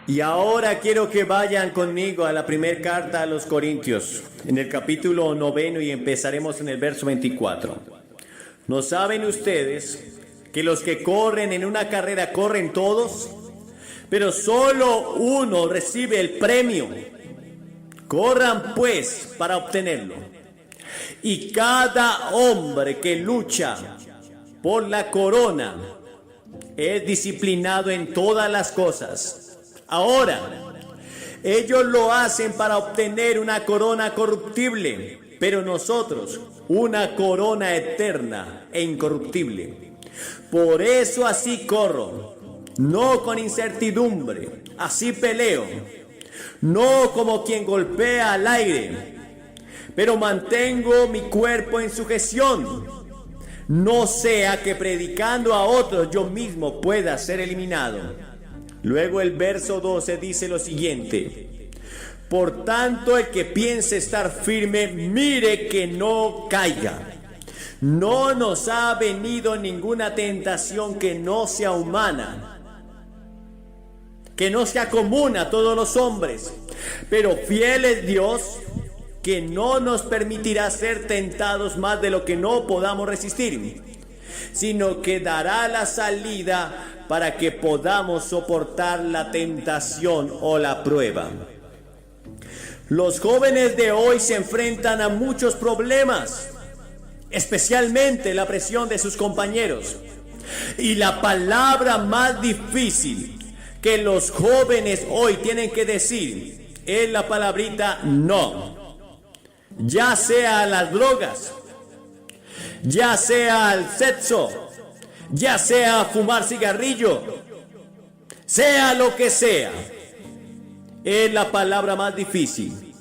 Y ahora quiero que vayan conmigo a la primera carta a los Corintios, en el capítulo 9, y empezaremos en el verso 24. ¿No saben ustedes que los que corren en una carrera corren todos, pero solo uno recibe el premio? Corran pues para obtenerlo. Y cada hombre que lucha por la corona es disciplinado en todas las cosas. Ahora, ellos lo hacen para obtener una corona corruptible, pero nosotros una corona eterna e incorruptible. Por eso así corro, no con incertidumbre, así peleo, no como quien golpea al aire, pero mantengo mi cuerpo en sujeción, no sea que predicando a otros yo mismo pueda ser eliminado. Luego el verso 12 dice lo siguiente: por tanto, el que piense estar firme, mire que no caiga. No nos ha venido ninguna tentación que no sea humana, que no sea común a todos los hombres, pero fiel es Dios, que no nos permitirá ser tentados más de lo que no podamos resistir, sino que dará la salida para que podamos soportar la tentación o la prueba. Los jóvenes de hoy se enfrentan a muchos problemas, especialmente la presión de sus compañeros. Y la palabra más difícil que los jóvenes hoy tienen que decir es la palabrita no. Ya sea a las drogas, ya sea al sexo, ya sea fumar cigarrillo, sea lo que sea, es la palabra más difícil.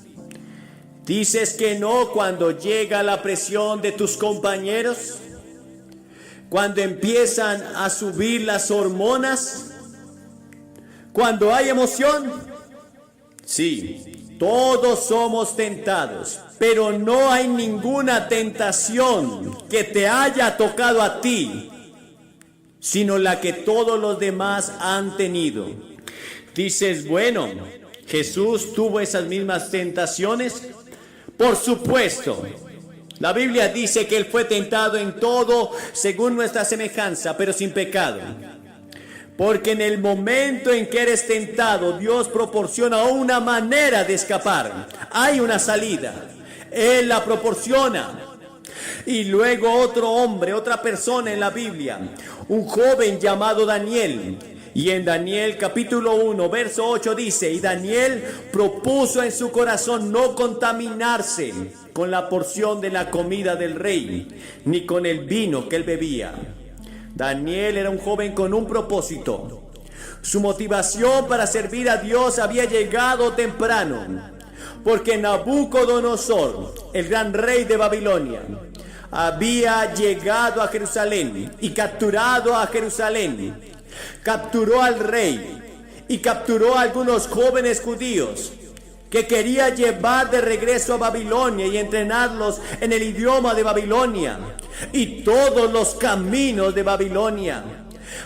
Dices que no cuando llega la presión de tus compañeros, cuando empiezan a subir las hormonas, cuando hay emoción. Sí, todos somos tentados, pero no hay ninguna tentación que te haya tocado a ti, sino la que todos los demás han tenido. Dices, bueno, ¿Jesús tuvo esas mismas tentaciones? Por supuesto. La Biblia dice que Él fue tentado en todo según nuestra semejanza, pero sin pecado. Porque en el momento en que eres tentado, Dios proporciona una manera de escapar. Hay una salida. Él la proporciona. Y luego otro hombre, otra persona en la Biblia, un joven llamado Daniel. Y en Daniel capítulo 1, verso 8 dice: y Daniel propuso en su corazón no contaminarse con la porción de la comida del rey, ni con el vino que él bebía. Daniel era un joven con un propósito. Su motivación para servir a Dios había llegado temprano, porque Nabucodonosor, el gran rey de Babilonia, había llegado a Jerusalén y capturado a Jerusalén. Capturó al rey y capturó a algunos jóvenes judíos que quería llevar de regreso a Babilonia y entrenarlos en el idioma de Babilonia y todos los caminos de Babilonia,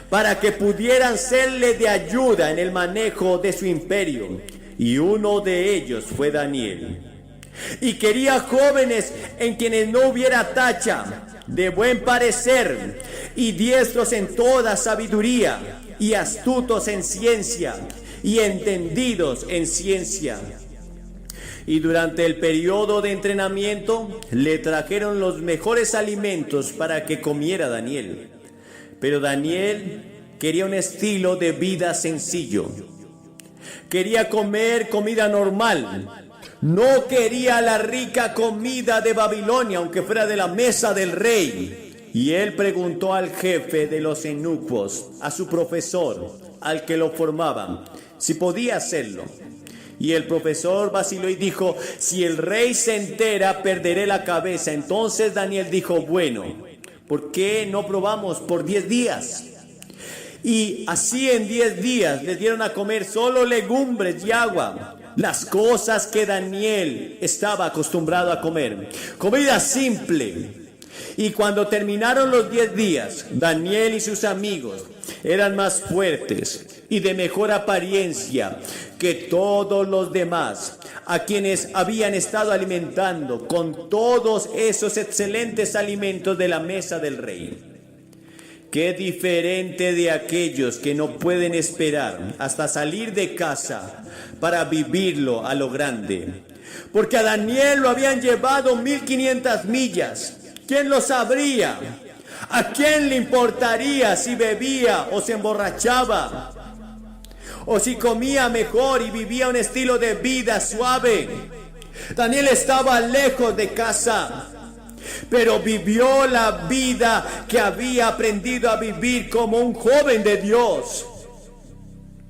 para que pudieran serle de ayuda en el manejo de su imperio. Y uno de ellos fue Daniel. Y quería jóvenes en quienes no hubiera tacha, de buen parecer y diestros en toda sabiduría, y astutos en ciencia y entendidos en ciencia. Y durante el periodo de entrenamiento le trajeron los mejores alimentos para que comiera Daniel. Pero Daniel quería un estilo de vida sencillo. Quería comer comida normal. No quería la rica comida de Babilonia, aunque fuera de la mesa del rey. Y él preguntó al jefe de los eunucos, a su profesor, al que lo formaba, si podía hacerlo. Y el profesor vaciló y dijo: si el rey se entera, perderé la cabeza. Entonces Daniel dijo: bueno, ¿por qué no probamos por 10 días? Y así en 10 días les dieron a comer solo legumbres y agua, las cosas que Daniel estaba acostumbrado a comer. Comida simple, Y cuando terminaron los 10 días, Daniel y sus amigos eran más fuertes y de mejor apariencia que todos los demás, a quienes habían estado alimentando con todos esos excelentes alimentos de la mesa del rey. Qué diferente de aquellos que no pueden esperar hasta salir de casa para vivirlo a lo grande. Porque a Daniel lo habían llevado 1500 millas. ¿Quién lo sabría? ¿A quién le importaría si bebía o se emborrachaba? O si comía mejor y vivía un estilo de vida suave. Daniel estaba lejos de casa, pero vivió la vida que había aprendido a vivir como un joven de Dios.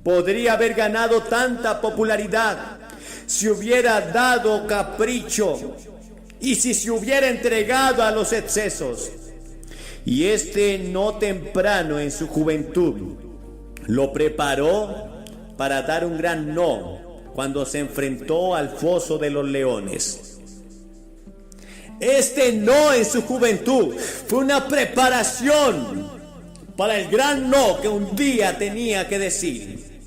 Podría haber ganado tanta popularidad si hubiera dado capricho y si se hubiera entregado a los excesos. Y no temprano en su juventud lo preparó para dar un gran no cuando se enfrentó al foso de los leones. No en su juventud fue una preparación para el gran no que un día tenía que decir.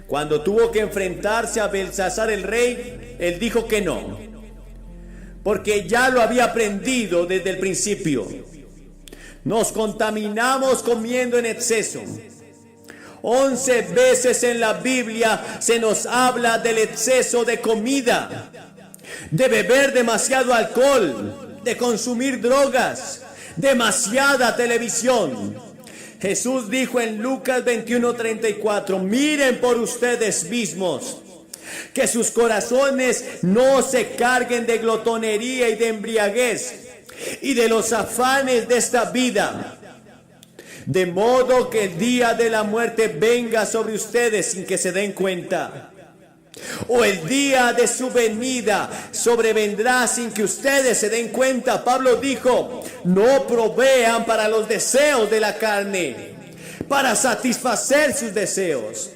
Cuando tuvo que enfrentarse a Belsasar el rey, él dijo que no, porque ya lo había aprendido desde el principio. Nos contaminamos comiendo en exceso. 11 veces en la Biblia se nos habla del exceso de comida, de beber demasiado alcohol, de consumir drogas, demasiada televisión. Jesús dijo en Lucas 21:34, miren por ustedes mismos, que sus corazones no se carguen de glotonería y de embriaguez y de los afanes de esta vida, de modo que el día de la muerte venga sobre ustedes sin que se den cuenta. O el día de su venida sobrevendrá sin que ustedes se den cuenta. Pablo dijo, no provean para los deseos de la carne, para satisfacer sus deseos.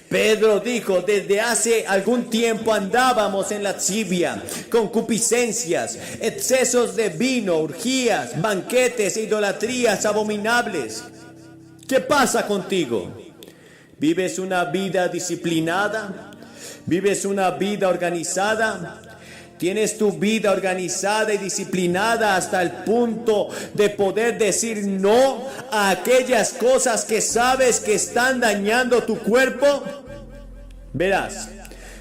Pedro dijo, desde hace algún tiempo andábamos en lascivia, concupiscencias, excesos de vino, orgías, banquetes e idolatrías abominables. ¿Qué pasa contigo? ¿Vives una vida disciplinada? ¿Vives una vida organizada? ¿Tienes tu vida organizada y disciplinada hasta el punto de poder decir no a aquellas cosas que sabes que están dañando tu cuerpo? Verás,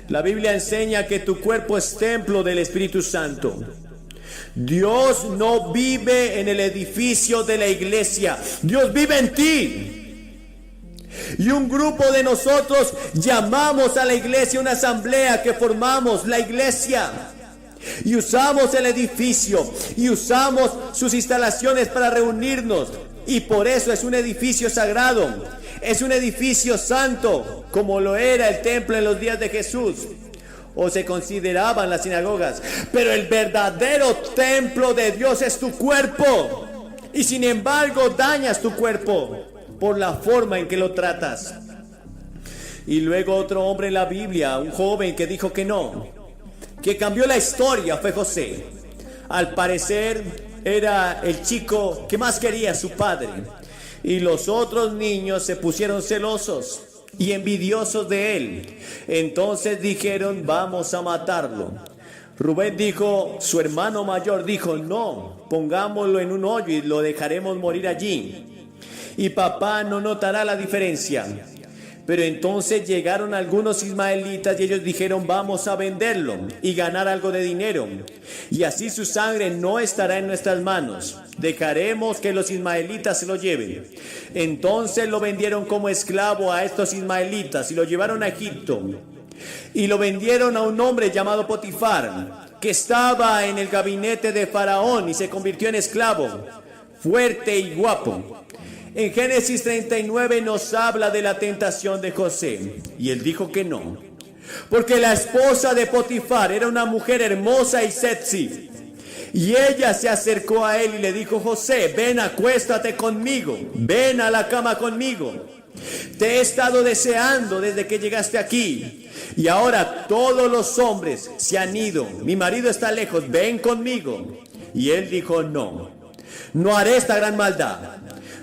la Biblia enseña que tu cuerpo es templo del Espíritu Santo. Dios no vive en el edificio de la iglesia, Dios vive en ti. Y un grupo de nosotros llamamos a la iglesia una asamblea que formamos la iglesia. Y usamos el edificio y usamos sus instalaciones para reunirnos. Y por eso es un edificio sagrado, es un edificio santo, como lo era el templo en los días de Jesús, o se consideraban las sinagogas. Pero el verdadero templo de Dios es tu cuerpo. Y sin embargo dañas tu cuerpo por la forma en que lo tratas. Y luego otro hombre en la Biblia, un joven que dijo que no, que cambió la historia, fue José. Al parecer era el chico que más quería a su padre, y los otros niños se pusieron celosos y envidiosos de él. Entonces dijeron, vamos a matarlo. Rubén dijo, su hermano mayor dijo, no, pongámoslo en un hoyo y lo dejaremos morir allí, y papá no notará la diferencia. Pero entonces llegaron algunos ismaelitas y ellos dijeron, vamos a venderlo y ganar algo de dinero, y así su sangre no estará en nuestras manos. Dejaremos que los ismaelitas se lo lleven. Entonces lo vendieron como esclavo a estos ismaelitas y lo llevaron a Egipto. Y lo vendieron a un hombre llamado Potifar, que estaba en el gabinete de Faraón y se convirtió en esclavo, fuerte y guapo. En Génesis 39 nos habla de la tentación de José, y él dijo que no, porque la esposa de Potifar era una mujer hermosa y sexy, y ella se acercó a él y le dijo, José, ven, acuéstate conmigo, ven a la cama conmigo. Te he estado deseando desde que llegaste aquí, y ahora todos los hombres se han ido, mi marido está lejos, ven conmigo. Y él dijo, no, no haré esta gran maldad.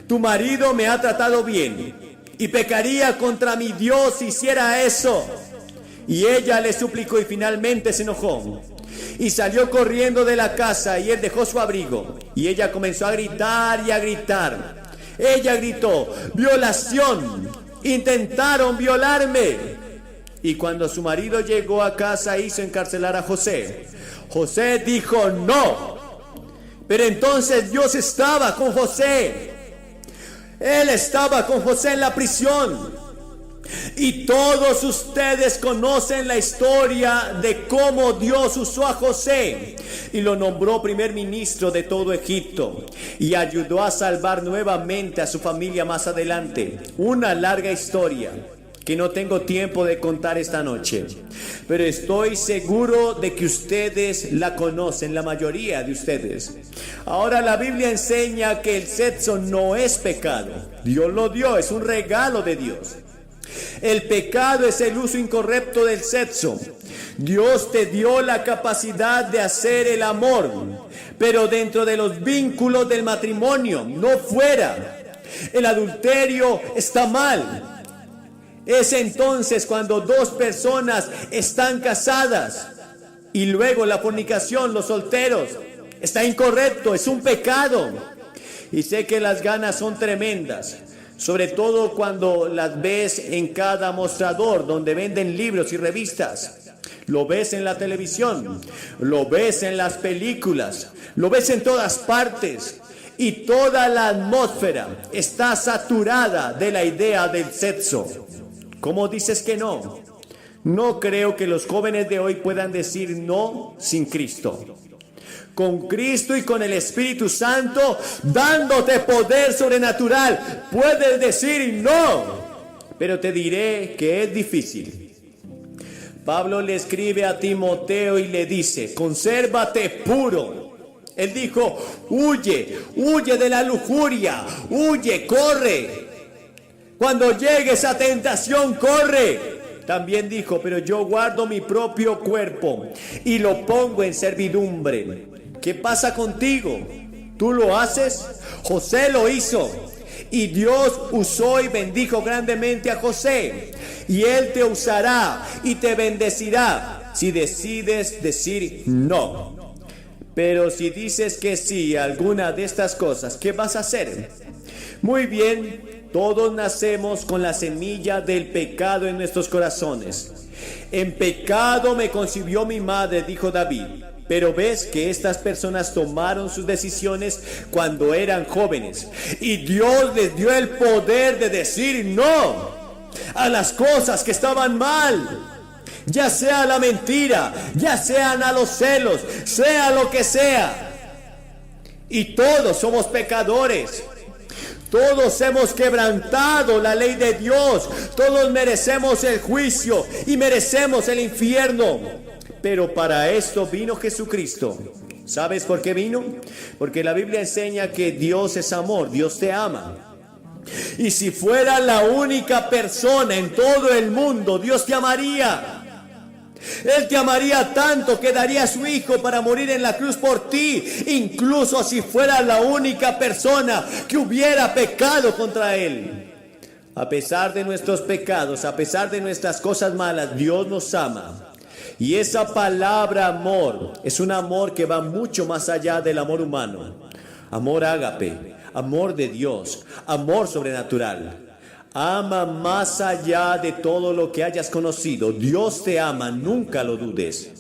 Tu marido me ha tratado bien y pecaría contra mi Dios si hiciera eso. Y ella le suplicó y finalmente se enojó. Y salió corriendo de la casa y él dejó su abrigo. Y ella comenzó a gritar y a gritar. Ella gritó, violación, intentaron violarme. Y cuando su marido llegó a casa hizo encarcelar a José. José dijo no. Pero entonces Dios estaba con José. Él estaba con José en la prisión. Y todos ustedes conocen la historia de cómo Dios usó a José y lo nombró primer ministro de todo Egipto y ayudó a salvar nuevamente a su familia más adelante. Una larga historia que no tengo tiempo de contar esta noche, pero estoy seguro de que ustedes la conocen, la mayoría de ustedes. Ahora la Biblia enseña que el sexo no es pecado. Dios lo dio, es un regalo de Dios. El pecado es el uso incorrecto del sexo. Dios te dio la capacidad de hacer el amor, pero dentro de los vínculos del matrimonio, no fuera. El adulterio está mal. Es entonces cuando dos personas están casadas y luego la fornicación, los solteros, está incorrecto, es un pecado. Y sé que las ganas son tremendas, sobre todo cuando las ves en cada mostrador donde venden libros y revistas. Lo ves en la televisión, lo ves en las películas, lo ves en todas partes. Y toda la atmósfera está saturada de la idea del sexo. ¿Cómo dices que no? No creo que los jóvenes de hoy puedan decir no sin Cristo. Con Cristo y con el Espíritu Santo dándote poder sobrenatural, puedes decir no. Pero te diré que es difícil. Pablo le escribe a Timoteo y le dice, consérvate puro. Él dijo, huye de la lujuria, huye, corre. Cuando llegue esa tentación, corre. También dijo, pero yo guardo mi propio cuerpo y lo pongo en servidumbre. ¿Qué pasa contigo? ¿Tú lo haces? José lo hizo. Y Dios usó y bendijo grandemente a José. Y Él te usará y te bendecirá si decides decir no. Pero si dices que sí a alguna de estas cosas, ¿qué vas a hacer? Muy bien. Todos nacemos con la semilla del pecado en nuestros corazones. En pecado me concibió mi madre, dijo David. Pero ves que estas personas tomaron sus decisiones cuando eran jóvenes. Y Dios les dio el poder de decir no a las cosas que estaban mal. Ya sea a la mentira, ya sean a los celos, sea lo que sea. Y todos somos pecadores. Todos hemos quebrantado la ley de Dios. Todos merecemos el juicio y merecemos el infierno. Pero para esto vino Jesucristo. ¿Sabes por qué vino? Porque la Biblia enseña que Dios es amor, Dios te ama. Y si fuera la única persona en todo el mundo, Dios te amaría. Él te amaría tanto que daría a su hijo para morir en la cruz por ti, incluso si fuera la única persona que hubiera pecado contra él. A pesar de nuestros pecados, a pesar de nuestras cosas malas, Dios nos ama. Y esa palabra amor es un amor que va mucho más allá del amor humano. Amor ágape, amor de Dios, amor sobrenatural. Ama más allá de todo lo que hayas conocido. Dios te ama, nunca lo dudes.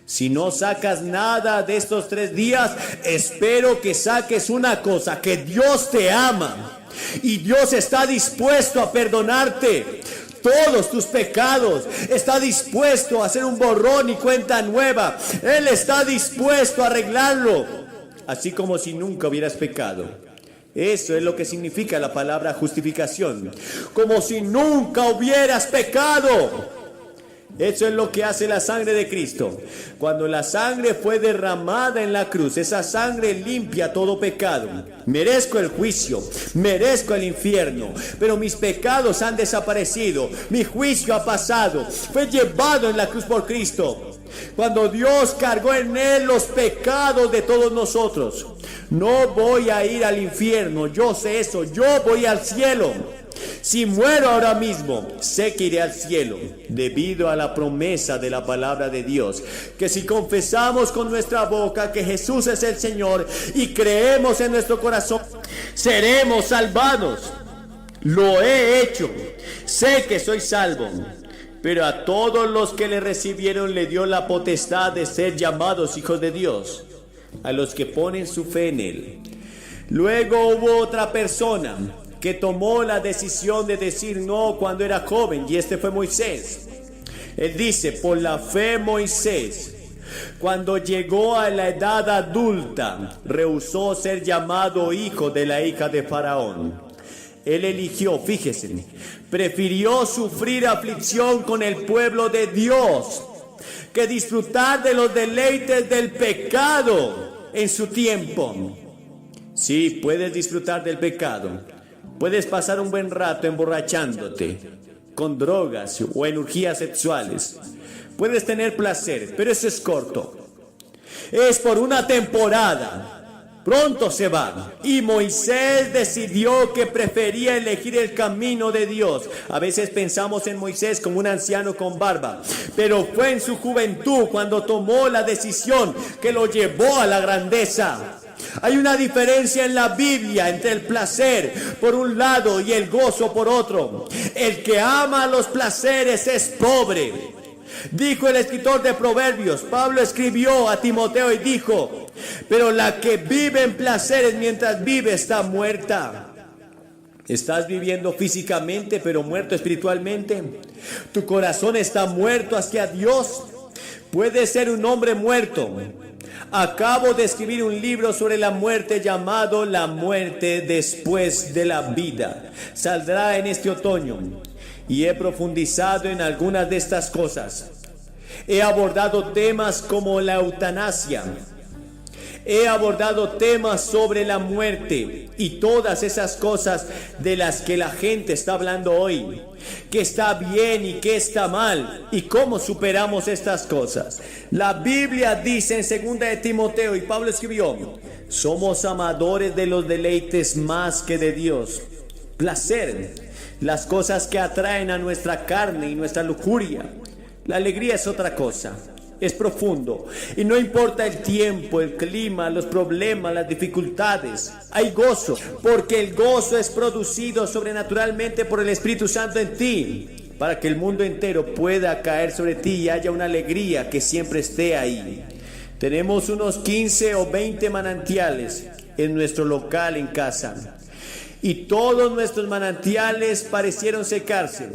Si no sacas nada de estos 3 días, espero que saques una cosa, que Dios te ama. Y Dios está dispuesto a perdonarte todos tus pecados. Está dispuesto a hacer un borrón y cuenta nueva. Él está dispuesto a arreglarlo, así como si nunca hubieras pecado. Eso es lo que significa la palabra justificación. Como si nunca hubieras pecado. Eso es lo que hace la sangre de Cristo. Cuando la sangre fue derramada en la cruz, esa sangre limpia todo pecado. Merezco el juicio, merezco el infierno, pero mis pecados han desaparecido. Mi juicio ha pasado, fue llevado en la cruz por Cristo. cuando Dios cargó en él los pecados de todos nosotros. No voy a ir al infierno, yo sé eso, yo voy al cielo. Si muero ahora mismo, sé que iré al cielo, debido a la promesa de la palabra de Dios, que si confesamos con nuestra boca que Jesús es el Señor y creemos en nuestro corazón, seremos salvados. Lo he hecho, sé que soy salvo, pero a todos los que le recibieron le dio la potestad de ser llamados hijos de Dios, a los que ponen su fe en él. Luego hubo otra persona que tomó la decisión de decir no cuando era joven, y este fue Moisés. Él dice: por la fe Moisés, cuando llegó a la edad adulta, rehusó ser llamado hijo de la hija de Faraón. Él eligió, fíjese, prefirió sufrir aflicción con el pueblo de Dios que disfrutar de los deleites del pecado en su tiempo. Sí, puedes disfrutar del pecado. Puedes pasar un buen rato emborrachándote con drogas o en orgías sexuales. Puedes tener placer, pero eso es corto. Es por una temporada. Pronto se va. Y Moisés decidió que prefería elegir el camino de Dios. A veces pensamos en Moisés como un anciano con barba, pero fue en su juventud cuando tomó la decisión que lo llevó a la grandeza. Hay una diferencia en la Biblia entre el placer por un lado y el gozo por otro. El que ama los placeres es pobre. Dijo el escritor de Proverbios, Pablo escribió a Timoteo y dijo: pero la que vive en placeres mientras vive está muerta. ¿Estás viviendo físicamente pero muerto espiritualmente? ¿Tu corazón está muerto hacia Dios? Puedes ser un hombre muerto. Acabo de escribir un libro sobre la muerte llamado La muerte después de la vida. Saldrá en este otoño y he profundizado en algunas de estas cosas. He abordado temas como la eutanasia. He abordado temas sobre la muerte y todas esas cosas de las que la gente está hablando hoy. ¿Qué está bien y qué está mal? ¿Y cómo superamos estas cosas? La Biblia dice en 2 de Timoteo, y Pablo escribió: somos amadores de los deleites más que de Dios. Placer, las cosas que atraen a nuestra carne y nuestra lujuria. La alegría es otra cosa. Es profundo y no importa el tiempo, el clima, los problemas, las dificultades. Hay gozo, porque el gozo es producido sobrenaturalmente por el Espíritu Santo en ti, para que el mundo entero pueda caer sobre ti y haya una alegría que siempre esté ahí. Tenemos unos 15 o 20 manantiales en nuestro local en casa, y todos nuestros manantiales parecieron secarse.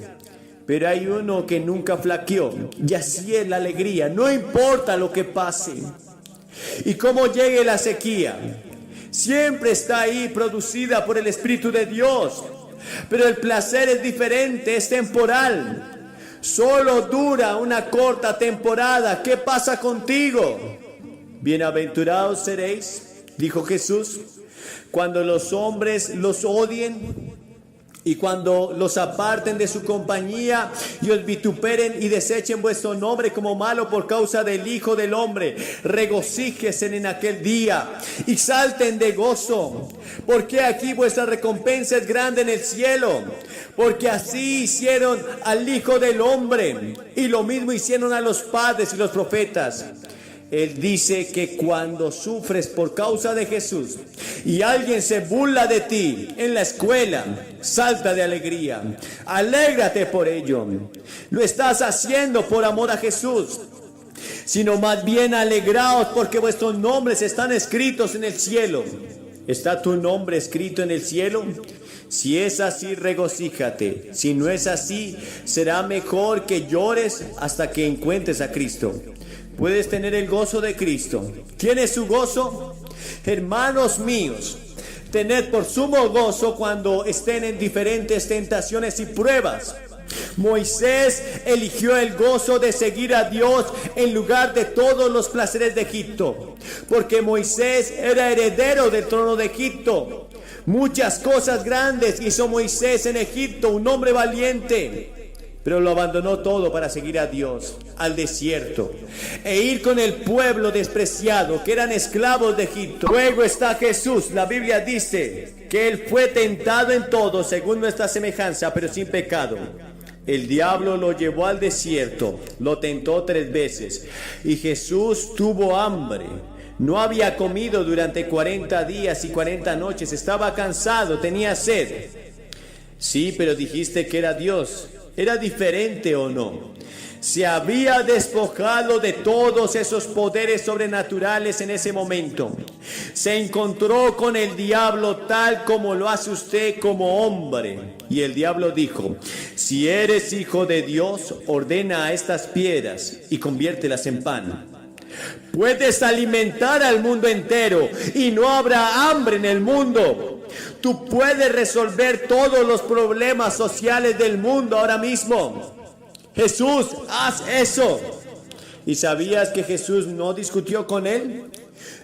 Pero hay uno que nunca flaqueó, y así es la alegría, no importa lo que pase y cómo llegue la sequía, siempre está ahí, producida por el Espíritu de Dios. Pero el placer es diferente, es temporal, solo dura una corta temporada. ¿Qué pasa contigo? Bienaventurados seréis, dijo Jesús, cuando los hombres los odien y cuando los aparten de su compañía y os vituperen y desechen vuestro nombre como malo por causa del Hijo del Hombre. Regocíjense en aquel día y salten de gozo, porque aquí vuestra recompensa es grande en el cielo, porque así hicieron al Hijo del Hombre, y lo mismo hicieron a los padres y los profetas. Él dice que cuando sufres por causa de Jesús y alguien se burla de ti en la escuela, salta de alegría, alégrate por ello. Lo estás haciendo por amor a Jesús, sino más bien alegraos porque vuestros nombres están escritos en el cielo. ¿Está tu nombre escrito en el cielo? Si es así, regocíjate. Si no es así, será mejor que llores hasta que encuentres a Cristo. Puedes tener el gozo de Cristo. ¿Tienes su gozo? Hermanos míos, tened por sumo gozo cuando estén en diferentes tentaciones y pruebas. Moisés eligió el gozo de seguir a Dios en lugar de todos los placeres de Egipto, porque Moisés era heredero del trono de Egipto. Muchas cosas grandes hizo Moisés en Egipto, un hombre valiente. pero lo abandonó todo para seguir a Dios, al desierto, e ir con el pueblo despreciado, que eran esclavos de Egipto. Luego está Jesús. La Biblia dice que Él fue tentado en todo, según nuestra semejanza, pero sin pecado. El diablo lo llevó al desierto, lo tentó 3 veces, y Jesús tuvo hambre. No había comido durante 40 días y 40 noches, estaba cansado, tenía sed. Sí, pero dijiste que era Dios. ¿Era diferente o no? Se había despojado de todos esos poderes sobrenaturales en ese momento. Se encontró con el diablo tal como lo hace usted como hombre. Y el diablo dijo: si eres hijo de Dios, ordena a estas piedras y conviértelas en pan. Puedes alimentar al mundo entero y no habrá hambre en el mundo. Tú puedes resolver todos los problemas sociales del mundo ahora mismo. Jesús, haz eso. ¿Y sabías que Jesús no discutió con él?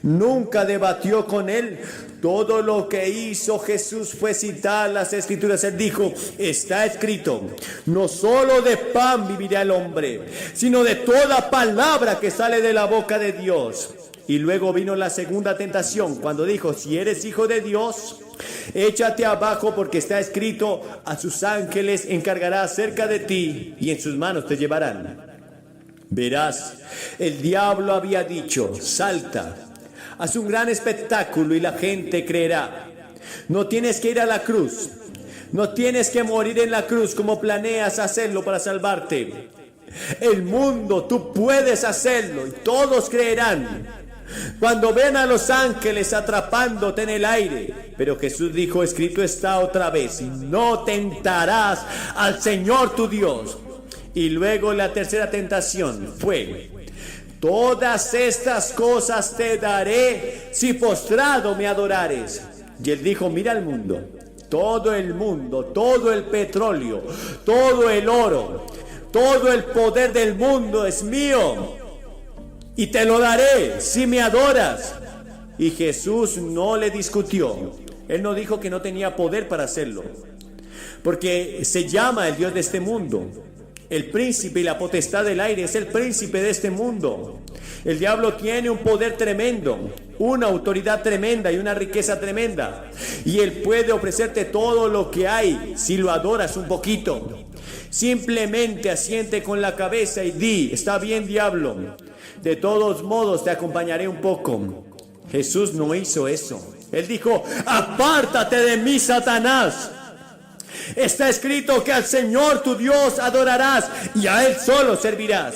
Nunca debatió con él. Todo lo que hizo Jesús fue citar las Escrituras. Él dijo: está escrito, no solo de pan vivirá el hombre, sino de toda palabra que sale de la boca de Dios. Y luego vino la segunda tentación, cuando dijo: si eres hijo de Dios, échate abajo, porque está escrito: a sus ángeles encargará acerca de ti, y en sus manos te llevarán. Verás, el diablo había dicho: salta, haz un gran espectáculo y la gente creerá. No tienes que ir a la cruz, no tienes que morir en la cruz como planeas hacerlo para salvarte. El mundo, tú puedes hacerlo y todos creerán cuando ven a los ángeles atrapándote en el aire. Pero Jesús dijo: escrito está otra vez, no tentarás al Señor tu Dios. Y luego la tercera tentación fue: todas estas cosas te daré si postrado me adorares. Y él dijo: mira el mundo, todo el petróleo, todo el oro, todo el poder del mundo es mío, y te lo daré si me adoras. Y Jesús no le discutió. Él no dijo que no tenía poder para hacerlo, porque se llama el Dios de este mundo. El príncipe y la potestad del aire es el príncipe de este mundo. El diablo tiene un poder tremendo, una autoridad tremenda y una riqueza tremenda. Y él puede ofrecerte todo lo que hay si lo adoras un poquito. Simplemente asiente con la cabeza y di: está bien, diablo, de todos modos te acompañaré un poco. Jesús no hizo eso. Él dijo: apártate de mí, Satanás. Está escrito que al Señor tu Dios adorarás y a Él solo servirás.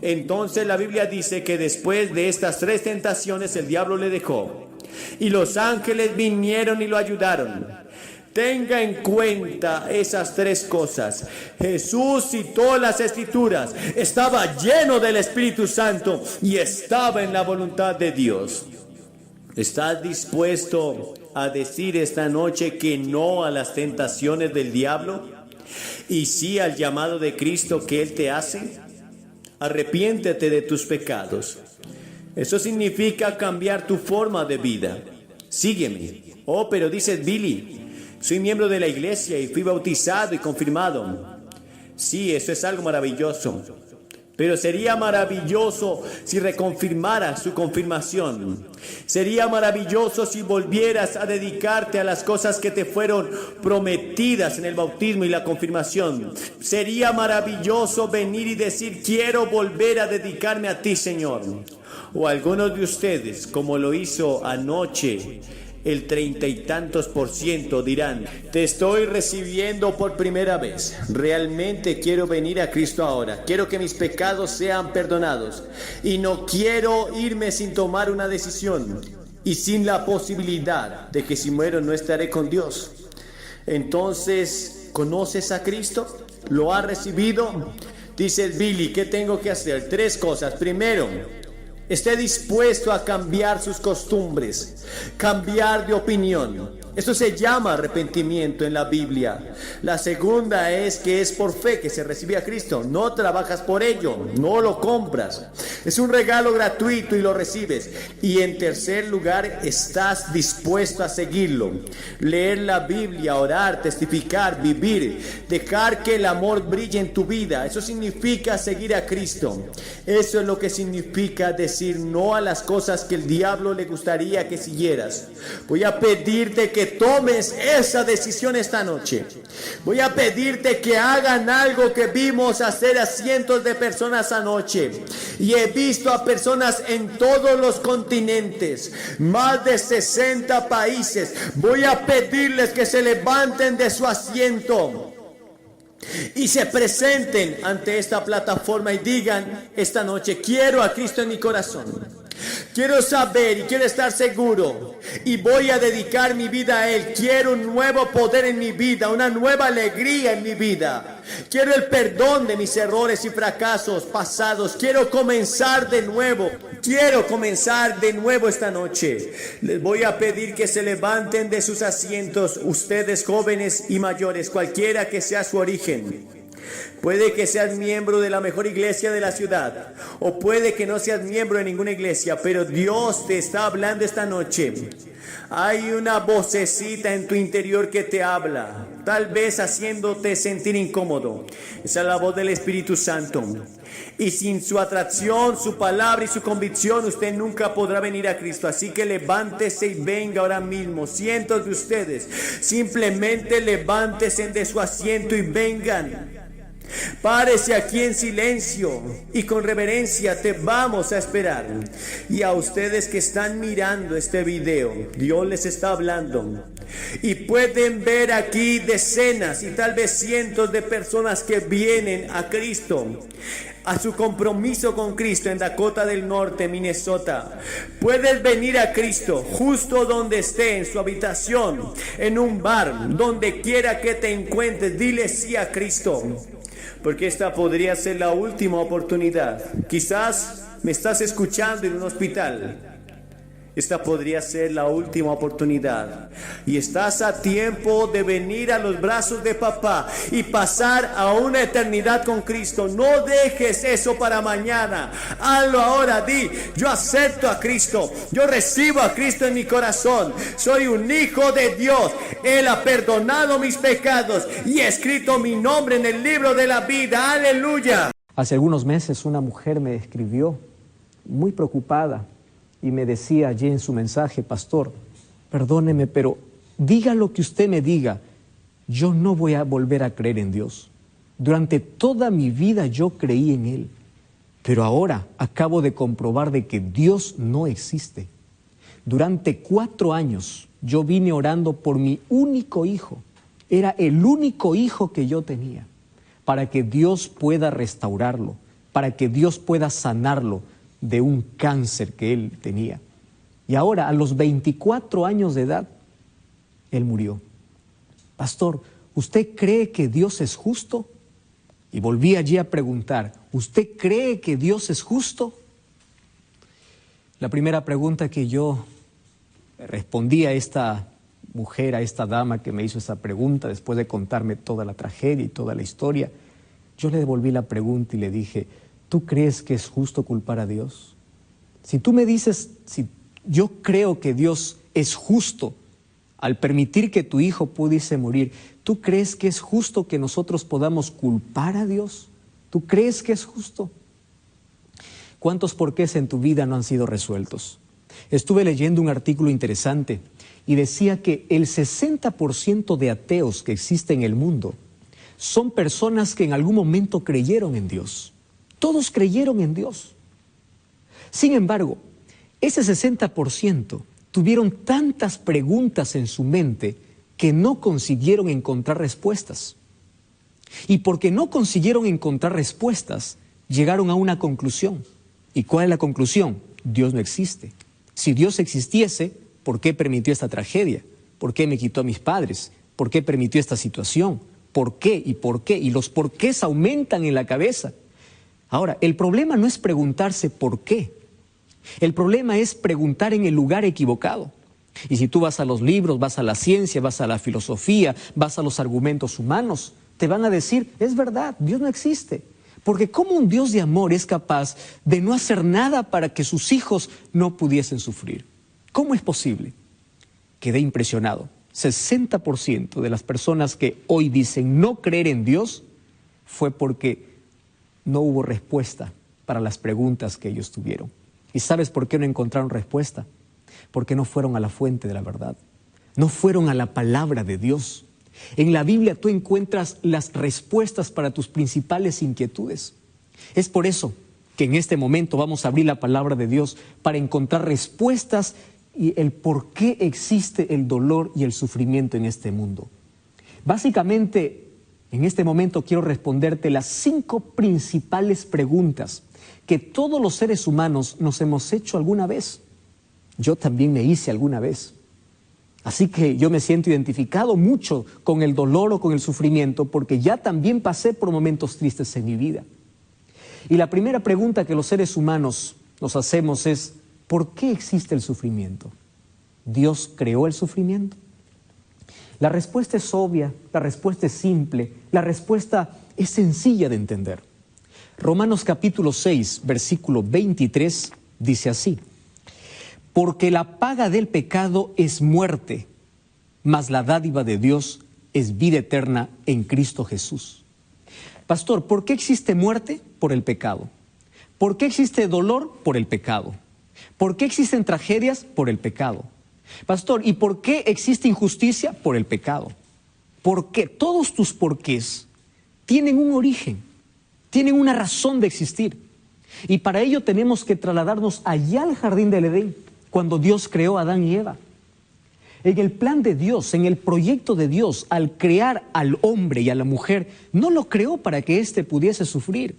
Entonces la Biblia dice que después de estas 3 tentaciones el diablo le dejó y los ángeles vinieron y lo ayudaron. Tenga en cuenta esas 3 cosas. Jesús citó las Escrituras, estaba lleno del Espíritu Santo y estaba en la voluntad de Dios. ¿Estás dispuesto a decir esta noche que no a las tentaciones del diablo y sí al llamado de Cristo que Él te hace? Arrepiéntete de tus pecados. Eso significa cambiar tu forma de vida. Sígueme. Oh, pero dices: Billy, soy miembro de la iglesia y fui bautizado y confirmado. Sí, eso es algo maravilloso. Pero sería maravilloso si reconfirmaras su confirmación. Sería maravilloso si volvieras a dedicarte a las cosas que te fueron prometidas en el bautismo y la confirmación. Sería maravilloso venir y decir: quiero volver a dedicarme a ti, Señor. O algunos de ustedes, como lo hizo anoche, el 30 y tantos % dirán: te estoy recibiendo por primera vez. Realmente quiero venir a Cristo ahora. Quiero que mis pecados sean perdonados. Y no quiero irme sin tomar una decisión y sin la posibilidad de que si muero no estaré con Dios. Entonces, ¿conoces a Cristo? ¿Lo has recibido? Dices: Billy, ¿qué tengo que hacer? 3 cosas. Primero, esté dispuesto a cambiar sus costumbres, cambiar de opinión. Eso se llama arrepentimiento en la Biblia. La segunda es que es por fe que se recibe a Cristo. No trabajas por ello, no lo compras. Es un regalo gratuito y lo recibes. Y en tercer lugar, estás dispuesto a seguirlo. Leer la Biblia, orar, testificar, vivir, dejar que el amor brille en tu vida. Eso significa seguir a Cristo. Eso es lo que significa decir no a las cosas que el diablo le gustaría que siguieras. Voy a pedirte que tomes esa decisión esta noche. Voy a pedirte que hagan algo que vimos hacer a cientos de personas anoche. Y he visto a personas en todos los continentes, más de 60 países. Voy a pedirles que se levanten de su asiento y se presenten ante esta plataforma y digan esta noche: quiero a Cristo en mi corazón. Quiero saber y quiero estar seguro y voy a dedicar mi vida a Él. Quiero un nuevo poder en mi vida, una nueva alegría en mi vida. Quiero el perdón de mis errores y fracasos pasados. Quiero comenzar de nuevo. Quiero comenzar de nuevo esta noche. Les voy a pedir que se levanten de sus asientos, ustedes jóvenes y mayores, cualquiera que sea su origen. Puede que seas miembro de la mejor iglesia de la ciudad, o puede que no seas miembro de ninguna iglesia, pero Dios te está hablando esta noche. Hay una vocecita en tu interior que te habla, tal vez haciéndote sentir incómodo. Esa es la voz del Espíritu Santo. Y sin su atracción, su palabra y su convicción, usted nunca podrá venir a Cristo. Así que levántese y venga ahora mismo. Cientos de ustedes, simplemente levántese de su asiento y vengan. Párese aquí en silencio y con reverencia te vamos a esperar. Y a ustedes que están mirando este video, Dios les está hablando. Y pueden ver aquí decenas y tal vez cientos de personas que vienen a Cristo, a su compromiso con Cristo en Dakota del Norte, Minnesota. Puedes venir a Cristo justo donde esté, en su habitación, en un bar, donde quiera que te encuentres. Dile sí a Cristo. Porque esta podría ser la última oportunidad. Quizás me estás escuchando en un hospital. Esta podría ser la última oportunidad. Y estás a tiempo de venir a los brazos de papá y pasar a una eternidad con Cristo. No dejes eso para mañana. Hazlo ahora. Di: yo acepto a Cristo. Yo recibo a Cristo en mi corazón. Soy un hijo de Dios. Él ha perdonado mis pecados y ha escrito mi nombre en el libro de la vida. Aleluya. Hace algunos meses una mujer me escribió muy preocupada y me decía allí en su mensaje: pastor, perdóneme, pero diga lo que usted me diga, yo no voy a volver a creer en Dios. Durante toda mi vida yo creí en Él, pero ahora acabo de comprobar de que Dios no existe. Durante 4 años yo vine orando por mi único hijo. Era el único hijo que yo tenía, para que Dios pueda restaurarlo, para que Dios pueda sanarlo de un cáncer que él tenía. Y ahora, a los 24 años de edad, él murió. Pastor, ¿usted cree que Dios es justo? Y volví allí a preguntar: ¿usted cree que Dios es justo? La primera pregunta que yo respondí a esta mujer, a esta dama que me hizo esa pregunta, después de contarme toda la tragedia y toda la historia, yo le devolví la pregunta y le dije: ¿tú crees que es justo culpar a Dios? Si tú me dices, si yo creo que Dios es justo al permitir que tu hijo pudiese morir, ¿tú crees que es justo que nosotros podamos culpar a Dios? ¿Tú crees que es justo? ¿Cuántos porqués en tu vida no han sido resueltos? Estuve leyendo un artículo interesante y decía que el 60% de ateos que existen en el mundo son personas que en algún momento creyeron en Dios. Todos creyeron en Dios. Sin embargo, ese 60% tuvieron tantas preguntas en su mente que no consiguieron encontrar respuestas. Y porque no consiguieron encontrar respuestas, llegaron a una conclusión. ¿Y cuál es la conclusión? Dios no existe. Si Dios existiese, ¿por qué permitió esta tragedia? ¿Por qué me quitó a mis padres? ¿Por qué permitió esta situación? ¿Por qué? ¿Y por qué? Y los porqués aumentan en la cabeza. Ahora, el problema no es preguntarse por qué. El problema es preguntar en el lugar equivocado. Y si tú vas a los libros, vas a la ciencia, vas a la filosofía, vas a los argumentos humanos, te van a decir, es verdad, Dios no existe. Porque ¿cómo un Dios de amor es capaz de no hacer nada para que sus hijos no pudiesen sufrir? ¿Cómo es posible? Quedé impresionado. 60% de las personas que hoy dicen no creer en Dios fue porque no hubo respuesta para las preguntas que ellos tuvieron. ¿Y sabes por qué no encontraron respuesta? Porque no fueron a la fuente de la verdad. No fueron a la palabra de Dios. En la Biblia tú encuentras las respuestas para tus principales inquietudes. Es por eso que en este momento vamos a abrir la palabra de Dios para encontrar respuestas y el por qué existe el dolor y el sufrimiento en este mundo. Básicamente, en este momento quiero responderte las 5 principales preguntas que todos los seres humanos nos hemos hecho alguna vez. Yo también me hice alguna vez. Así que yo me siento identificado mucho con el dolor o con el sufrimiento porque ya también pasé por momentos tristes en mi vida. Y la primera pregunta que los seres humanos nos hacemos es, ¿por qué existe el sufrimiento? ¿Dios creó el sufrimiento? La respuesta es obvia, la respuesta es simple, la respuesta es sencilla de entender. Romanos capítulo 6, versículo 23 dice así: porque la paga del pecado es muerte, mas la dádiva de Dios es vida eterna en Cristo Jesús. Pastor, ¿por qué existe muerte? Por el pecado. ¿Por qué existe dolor? Por el pecado. ¿Por qué existen tragedias? Por el pecado. Pastor, ¿y por qué existe injusticia? Por el pecado. ¿Por qué? Todos tus porqués tienen un origen, tienen una razón de existir. Y para ello tenemos que trasladarnos allá al jardín del Edén, cuando Dios creó a Adán y Eva. En el plan de Dios, en el proyecto de Dios, al crear al hombre y a la mujer, no lo creó para que éste pudiese sufrir,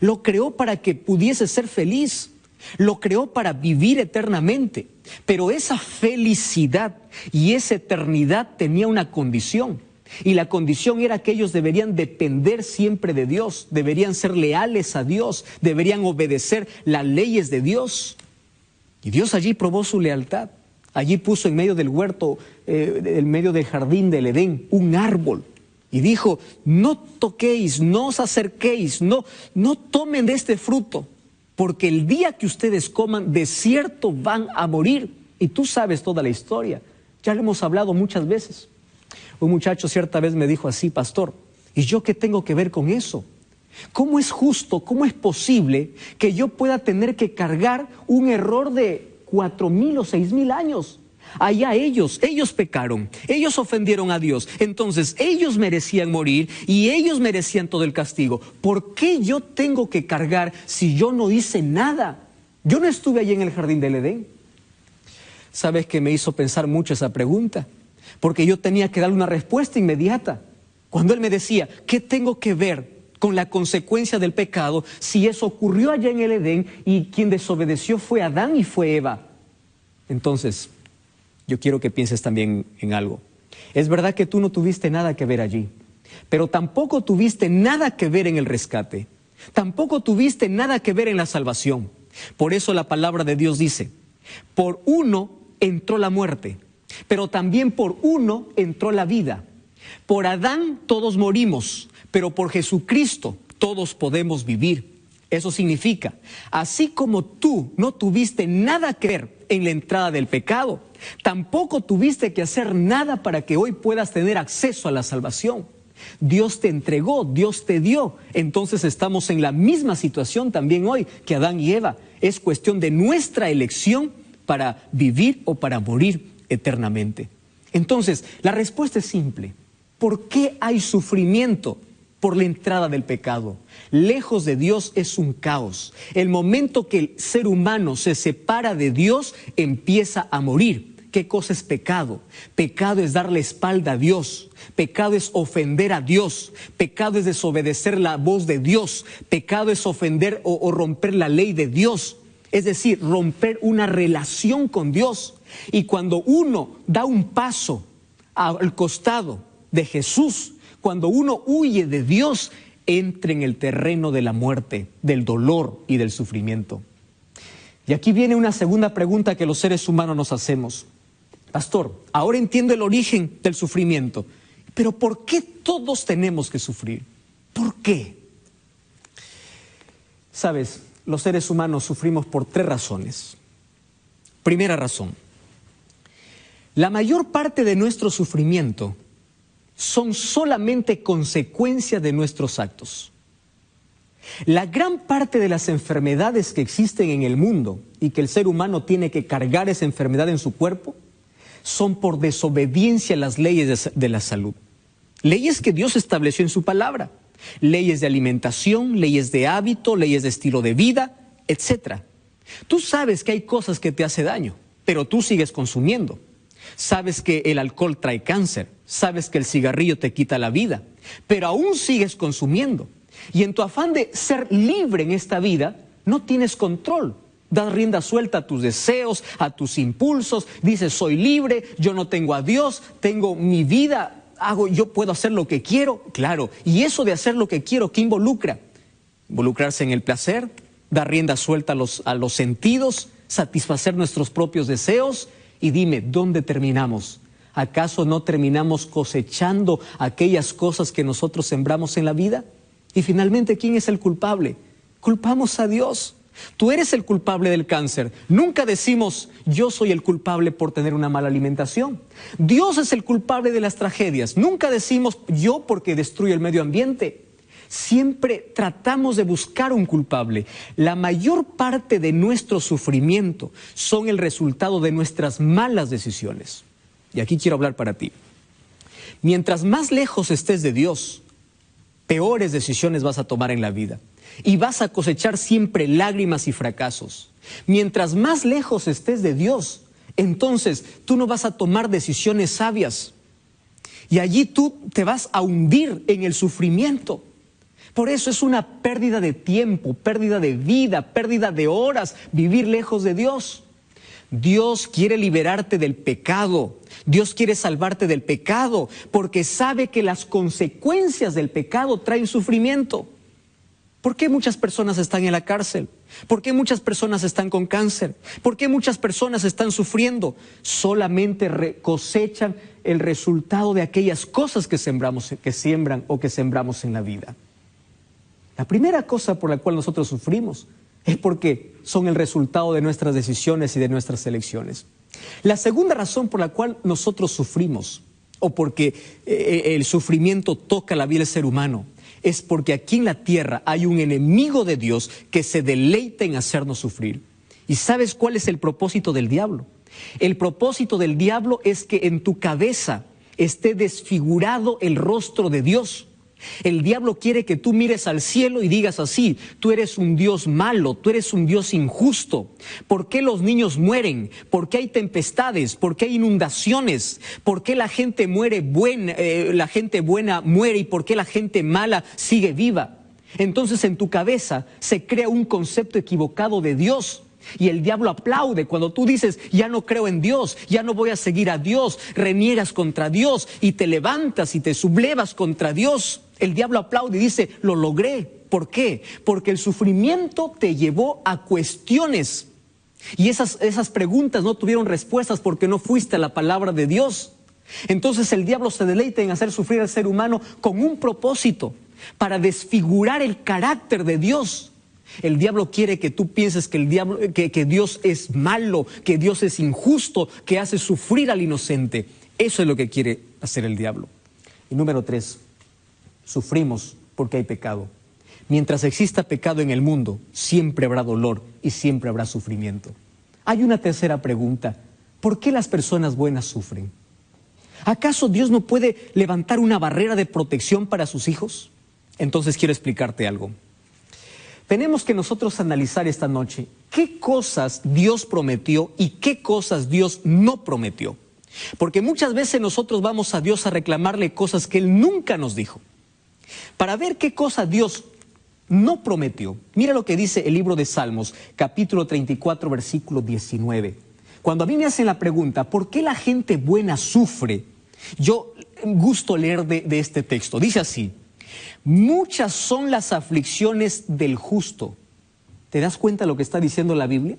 lo creó para que pudiese ser feliz, lo creó para vivir eternamente. Pero esa felicidad y esa eternidad tenía una condición, y la condición era que ellos deberían depender siempre de Dios, deberían ser leales a Dios, deberían obedecer las leyes de Dios. Y Dios allí probó su lealtad. Allí puso en medio del huerto, en medio del jardín del Edén, un árbol. Y dijo, no toquéis, no os acerquéis, no tomen de este fruto, porque el día que ustedes coman, de cierto van a morir. Y tú sabes toda la historia. Ya lo hemos hablado muchas veces. Un muchacho cierta vez me dijo así, pastor, ¿y yo qué tengo que ver con eso? ¿Cómo es justo, cómo es posible que yo pueda tener que cargar un error de 4,000 o 6,000 años? Allá ellos pecaron, ellos ofendieron a Dios, entonces ellos merecían morir y ellos merecían todo el castigo. ¿Por qué yo tengo que cargar si yo no hice nada? Yo no estuve allí en el jardín del Edén. ¿Sabes qué me hizo pensar mucho esa pregunta? Porque yo tenía que darle una respuesta inmediata. Cuando él me decía, ¿qué tengo que ver con la consecuencia del pecado si eso ocurrió allá en el Edén y quien desobedeció fue Adán y fue Eva? Entonces, yo quiero que pienses también en algo. Es verdad que tú no tuviste nada que ver allí, pero tampoco tuviste nada que ver en el rescate. Tampoco tuviste nada que ver en la salvación. Por eso la palabra de Dios dice, por uno entró la muerte, pero también por uno entró la vida. Por Adán todos morimos, pero por Jesucristo todos podemos vivir. Eso significa, así como tú no tuviste nada que ver en la entrada del pecado, tampoco tuviste que hacer nada para que hoy puedas tener acceso a la salvación. Dios te entregó, Dios te dio. Entonces estamos en la misma situación también hoy que Adán y Eva. Es cuestión de nuestra elección para vivir o para morir eternamente. Entonces, la respuesta es simple. ¿Por qué hay sufrimiento? Por la entrada del pecado. Lejos de Dios es un caos. El momento que el ser humano se separa de Dios, empieza a morir. ¿Qué cosa es pecado? Pecado es darle espalda a Dios. Pecado es ofender a Dios. Pecado es desobedecer la voz de Dios. Pecado es ofender o romper la ley de Dios. Es decir, romper una relación con Dios. Y cuando uno da un paso al costado de Jesús, cuando uno huye de Dios, entra en el terreno de la muerte, del dolor y del sufrimiento. Y aquí viene una segunda pregunta que los seres humanos nos hacemos. Pastor, ahora entiendo el origen del sufrimiento, pero ¿por qué todos tenemos que sufrir? ¿Por qué? Sabes, los seres humanos sufrimos por 3 razones. Primera razón, la mayor parte de nuestro sufrimiento son solamente consecuencia de nuestros actos. La gran parte de las enfermedades que existen en el mundo y que el ser humano tiene que cargar esa enfermedad en su cuerpo son por desobediencia a las leyes de la salud. Leyes que Dios estableció en su palabra. Leyes de alimentación, leyes de hábito, leyes de estilo de vida, etc. Tú sabes que hay cosas que te hacen daño, pero tú sigues consumiendo. Sabes que el alcohol trae cáncer, sabes que el cigarrillo te quita la vida, pero aún sigues consumiendo. Y en tu afán de ser libre en esta vida, no tienes control. Das rienda suelta a tus deseos, a tus impulsos, dices soy libre, yo no tengo a Dios, tengo mi vida, yo puedo hacer lo que quiero. Claro, y eso de hacer lo que quiero, ¿qué involucra? Involucrarse en el placer, dar rienda suelta a los sentidos, satisfacer nuestros propios deseos. Y dime, ¿dónde terminamos? ¿Acaso no terminamos cosechando aquellas cosas que nosotros sembramos en la vida? Y finalmente, ¿quién es el culpable? Culpamos a Dios. Tú eres el culpable del cáncer. Nunca decimos, yo soy el culpable por tener una mala alimentación. Dios es el culpable de las tragedias. Nunca decimos, yo porque destruyo el medio ambiente. Siempre tratamos de buscar un culpable. La mayor parte de nuestro sufrimiento son el resultado de nuestras malas decisiones. Y aquí quiero hablar para ti. Mientras más lejos estés de Dios, peores decisiones vas a tomar en la vida. Y vas a cosechar siempre lágrimas y fracasos. Mientras más lejos estés de Dios, entonces tú no vas a tomar decisiones sabias. Y allí tú te vas a hundir en el sufrimiento. Por eso es una pérdida de tiempo, pérdida de vida, pérdida de horas, vivir lejos de Dios. Dios quiere liberarte del pecado. Dios quiere salvarte del pecado, porque sabe que las consecuencias del pecado traen sufrimiento. ¿Por qué muchas personas están en la cárcel? ¿Por qué muchas personas están con cáncer? ¿Por qué muchas personas están sufriendo? Solamente cosechan el resultado de aquellas cosas que siembran o que sembramos en la vida. La primera cosa por la cual nosotros sufrimos es porque son el resultado de nuestras decisiones y de nuestras elecciones. La segunda razón por la cual nosotros sufrimos, o porque el sufrimiento toca la vida del ser humano, es porque aquí en la tierra hay un enemigo de Dios que se deleita en hacernos sufrir. ¿Y sabes cuál es el propósito del diablo? El propósito del diablo es que en tu cabeza esté desfigurado el rostro de Dios. El diablo quiere que tú mires al cielo y digas así, tú eres un Dios malo, tú eres un Dios injusto. ¿Por qué los niños mueren? ¿Por qué hay tempestades? ¿Por qué hay inundaciones? ¿Por qué la gente la gente buena muere y por qué la gente mala sigue viva? Entonces en tu cabeza se crea un concepto equivocado de Dios. Y el diablo aplaude cuando tú dices, ya no creo en Dios, ya no voy a seguir a Dios, reniegas contra Dios y te levantas y te sublevas contra Dios. El diablo aplaude y dice, lo logré. ¿Por qué? Porque el sufrimiento te llevó a cuestiones. Y esas preguntas no tuvieron respuestas porque no fuiste a la palabra de Dios. Entonces el diablo se deleita en hacer sufrir al ser humano con un propósito, para desfigurar el carácter de Dios. El diablo quiere que tú pienses que Dios es malo, que Dios es injusto, que hace sufrir al inocente. Eso es lo que quiere hacer el diablo. Y número 3, sufrimos porque hay pecado. Mientras exista pecado en el mundo, siempre habrá dolor y siempre habrá sufrimiento. Hay una tercera pregunta. ¿Por qué las personas buenas sufren? ¿Acaso Dios no puede levantar una barrera de protección para sus hijos? Entonces quiero explicarte algo. Tenemos que nosotros analizar esta noche qué cosas Dios prometió y qué cosas Dios no prometió. Porque muchas veces nosotros vamos a Dios a reclamarle cosas que Él nunca nos dijo. Para ver qué cosa Dios no prometió, mira lo que dice el libro de Salmos, capítulo 34, versículo 19. Cuando a mí me hacen la pregunta, ¿por qué la gente buena sufre? Yo gusto leer de este texto. Dice así: muchas son las aflicciones del justo. ¿Te das cuenta de lo que está diciendo la Biblia?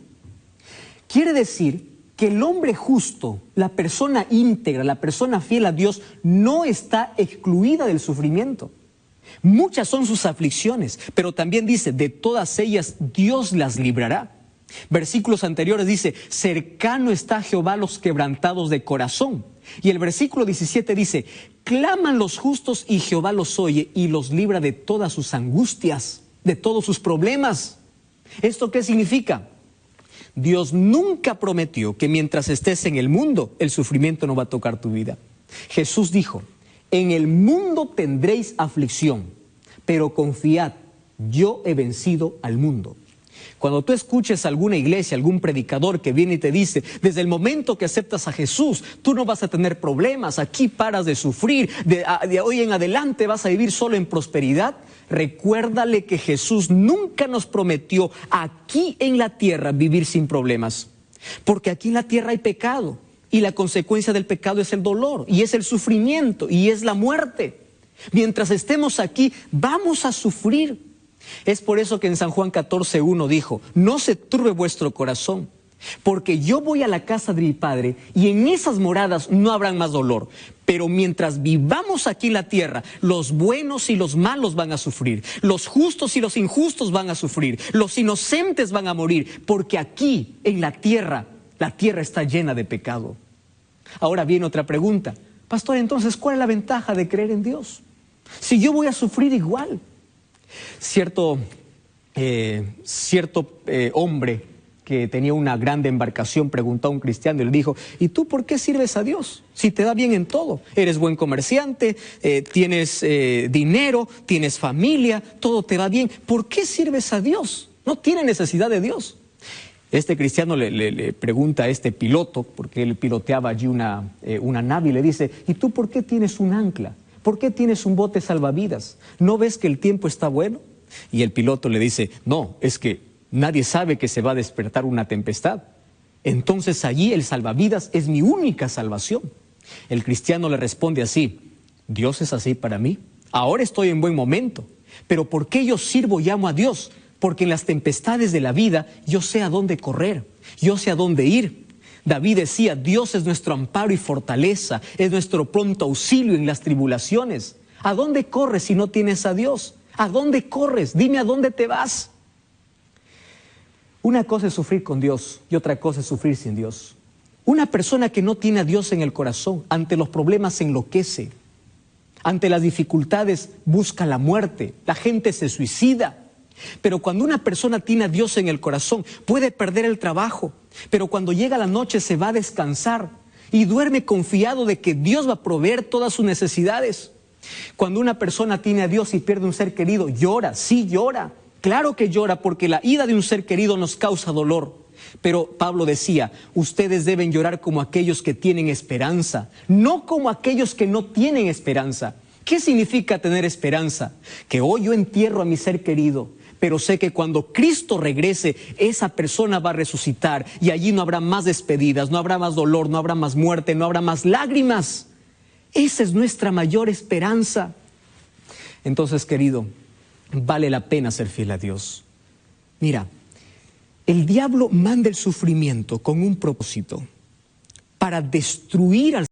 Quiere decir que el hombre justo, la persona íntegra, la persona fiel a Dios, no está excluida del sufrimiento. Muchas son sus aflicciones, pero también dice, de todas ellas Dios las librará. Versículos anteriores dice, cercano está a Jehová los quebrantados de corazón. Y el versículo 17 dice, claman los justos y Jehová los oye y los libra de todas sus angustias, de todos sus problemas. ¿Esto qué significa? Dios nunca prometió que mientras estés en el mundo, el sufrimiento no va a tocar tu vida. Jesús dijo, en el mundo tendréis aflicción, pero confiad, yo he vencido al mundo. Cuando tú escuches a alguna iglesia, algún predicador que viene y te dice, desde el momento que aceptas a Jesús, tú no vas a tener problemas, aquí paras de sufrir, de hoy en adelante vas a vivir solo en prosperidad, recuérdale que Jesús nunca nos prometió aquí en la tierra vivir sin problemas, porque aquí en la tierra hay pecado y la consecuencia del pecado es el dolor y es el sufrimiento y es la muerte. Mientras estemos aquí vamos a sufrir. Es por eso que en San Juan 14:1 dijo, no se turbe vuestro corazón, porque yo voy a la casa de mi Padre y en esas moradas no habrá más dolor. Pero mientras vivamos aquí en la tierra, los buenos y los malos van a sufrir, los justos y los injustos van a sufrir, los inocentes van a morir, porque aquí en la tierra está llena de pecado. Ahora viene otra pregunta, pastor, entonces, ¿cuál es la ventaja de creer en Dios? Si yo voy a sufrir igual. Cierto hombre que tenía una grande embarcación preguntó a un cristiano y le dijo, ¿y tú por qué sirves a Dios? Si te da bien en todo, eres buen comerciante, tienes dinero, tienes familia, todo te va bien, ¿por qué sirves a Dios? No tiene necesidad de Dios. Este cristiano le pregunta a este piloto, porque él piloteaba allí una nave y le dice, ¿y tú por qué tienes un ancla? ¿Por qué tienes un bote salvavidas? ¿No ves que el tiempo está bueno? Y el piloto le dice, no, es que nadie sabe que se va a despertar una tempestad. Entonces allí el salvavidas es mi única salvación. El cristiano le responde así, Dios es así para mí. Ahora estoy en buen momento, pero ¿por qué yo sirvo y amo a Dios? Porque en las tempestades de la vida yo sé a dónde correr, yo sé a dónde ir. David decía, Dios es nuestro amparo y fortaleza, es nuestro pronto auxilio en las tribulaciones. ¿A dónde corres si no tienes a Dios? ¿A dónde corres? Dime a dónde te vas. Una cosa es sufrir con Dios y otra cosa es sufrir sin Dios. Una persona que no tiene a Dios en el corazón, ante los problemas se enloquece. Ante las dificultades busca la muerte, la gente se suicida. Pero cuando una persona tiene a Dios en el corazón, puede perder el trabajo, pero cuando llega la noche se va a descansar y duerme confiado de que Dios va a proveer todas sus necesidades. Cuando una persona tiene a Dios y pierde un ser querido, llora, sí llora, claro que llora, porque la ida de un ser querido nos causa dolor. Pero Pablo decía, ustedes deben llorar como aquellos que tienen esperanza, no como aquellos que no tienen esperanza. ¿Qué significa tener esperanza? Que hoy yo entierro a mi ser querido, pero sé que cuando Cristo regrese, esa persona va a resucitar y allí no habrá más despedidas, no habrá más dolor, no habrá más muerte, no habrá más lágrimas. Esa es nuestra mayor esperanza. Entonces, querido, vale la pena ser fiel a Dios. Mira, el diablo manda el sufrimiento con un propósito, para destruir al